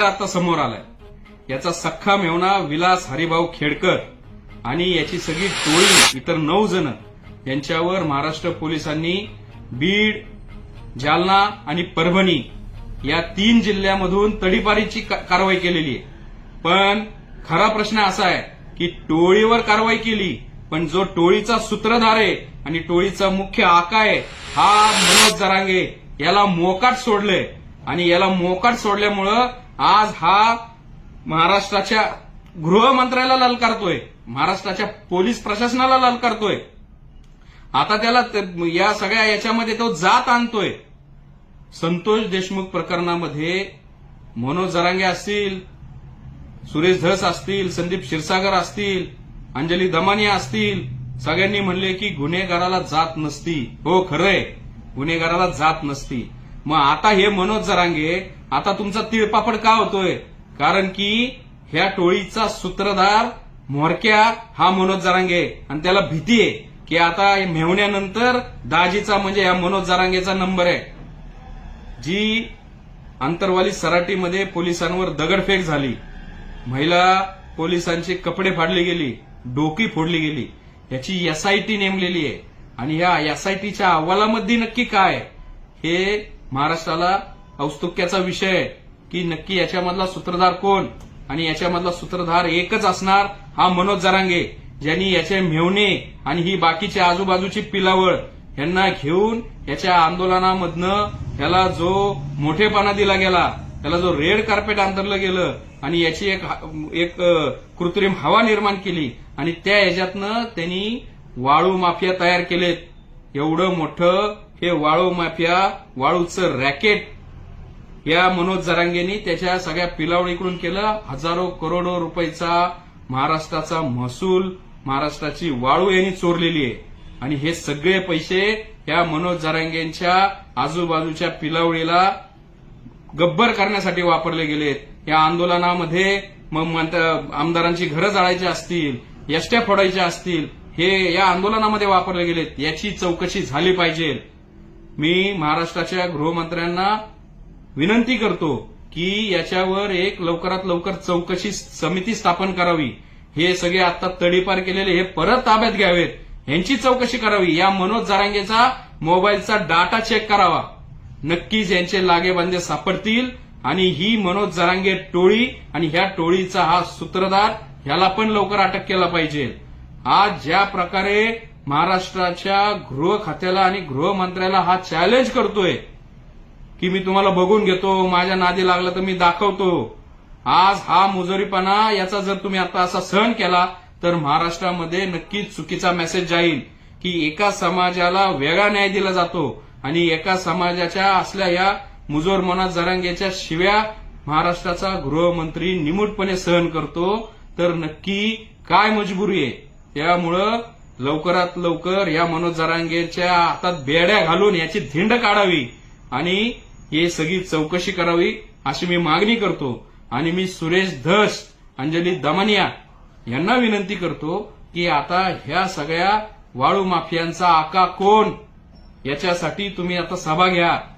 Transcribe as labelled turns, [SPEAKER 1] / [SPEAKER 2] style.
[SPEAKER 1] आता समोर आलाय। याचा सख्खा मेहुणा विलास हरिभाऊ खेडकर आणि याची सगळी टोळी इतर 9 जण यांच्यावर महाराष्ट्र पोलिसांनी बीड, जालना आणि परभणी या 3 जिल्ह्यामधून तडीपारीची कारवाई केलेली आहे। पण खरा प्रश्न असा आहे की टोळीवर कारवाई केली, पण जो टोळीचा सूत्रधार आहे आणि टोळीचा मुख्य आका आहे हा मनोज जरांगे याला मोकाट सोडलंय। आणि याला मोकाट सोडल्यामुळं आज हा महाराष्ट्राच्या गृहमंत्र्याला ललकारतोय, महाराष्ट्राच्या पोलीस प्रशासनाला ललकारतोय। आता त्याला या सगळ्या याच्यामध्ये तो जात आणतोय। संतोष देशमुख प्रकरणामध्ये मनोज जरांगे असतील, सुरेश धस असतील, संदीप क्षीरसागर असतील, अंजली दमानिया असतील, सगळ्यांनी म्हणले की गुन्हेगाराला जात नसती। हो खरंय, गुन्हेगाराला जात नसती। मग आता हे मनोज जरांगे आता तुमचा तिळपापड का होतोय? कारण की ह्या टोळीचा सूत्रधार म्होरक्या हा मनोज जरांगे आणि त्याला भीती आहे की आता मेहुण्यानंतर दाजीचा म्हणजे या मनोज जरांगेचा नंबर आहे। जी आंतरवाली सराटीमध्ये पोलिसांवर दगडफेक झाली, महिला पोलिसांचे कपडे फाडले गेली, डोकी फोडली गेली, याची एसआयटी नेमलेली आहे। आणि या एसआयटीच्या अहवालामध्ये नक्की काय हे महाराष्ट्राला औत्सुक्याचा विषय आहे की नक्की याच्यामधला सूत्रधार कोण? आणि याच्यामधला सूत्रधार एकच असणार, हा मनोज जरांगे, ज्यांनी याचे मेहुणे आणि ही बाकीची आजूबाजूची पिलावळ यांना घेऊन याच्या आंदोलनामधनं त्याला जो मोठेपणा दिला गेला, त्याला जो रेड कार्पेट अंतरलं गेलं आणि याची एक कृत्रिम हवा निर्माण केली आणि त्या याच्यातनं त्यांनी वाळू माफिया तयार केलेत। एवढं मोठं हे वाळू माफिया, वाळूचं रॅकेट या मनोज जरांगेंनी त्याच्या सगळ्या पिलावळीकडून केलं। हजारो करोडो रुपयाचा महाराष्ट्राचा महसूल, महाराष्ट्राची वाळू यांनी चोरलेली आहे। आणि हे सगळे पैसे या मनोज जरांगेंच्या आजूबाजूच्या पिलावळीला गब्बर करण्यासाठी वापरले गेलेत। या आंदोलनामध्ये मग आमदारांची घरं जाळायची असतील, एसट्या फोडायच्या असतील, हे या आंदोलनामध्ये वापरले गेलेत। याची चौकशी झाली पाहिजे। मी महाराष्ट्राच्या गृहमंत्र्यांना विनंती करतो की याच्यावर एक लवकरात लवकर चौकशी समिती स्थापन करावी। हे सगळे आता तडीपार केलेले हे परत ताब्यात घ्यावेत, यांची चौकशी करावी। या मनोज जरांगेचा मोबाईलचा डाटा चेक करावा, नक्कीच यांचे लागेबांधे सापडतील। आणि ही मनोज जरांगे टोळी आणि ह्या टोळीचा हा सूत्रधार ह्याला पण लवकर अटक केला पाहिजे। आज ज्या प्रकारे महाराष्ट्राच्या गृह खात्याला आणि गृहमंत्र्याला हा चॅलेंज करतोय की मी तुम्हाला बघून घेतो, माझ्या नादी लागला तर मी दाखवतो, आज हा मुजोरीपणा याचा जर तुम्ही आता असा सहन केला तर महाराष्ट्रामध्ये नक्कीच चुकीचा मेसेज जाईल की एका समाजाला वेगळा न्याय दिला जातो आणि एका समाजाच्या असल्या या मुजोर मनोज जरांगेच्या शिव्या महाराष्ट्राचा गृहमंत्री निमूटपणे सहन करतो, तर नक्की काय मजबुरी आहे? त्यामुळं लवकरात लवकर या मनोज जरांगेच्या हातात बेड्या घालून याची धिंड काढावी आणि हे सगळी चौकशी करावी अशी मी मागणी करतो। आणि मी सुरेश धस, अंजली दमानिया यांना विनंती करतो की आता ह्या सगळ्या वाळू माफियांचा आका कोण याच्यासाठी तुम्ही आता सभा घ्या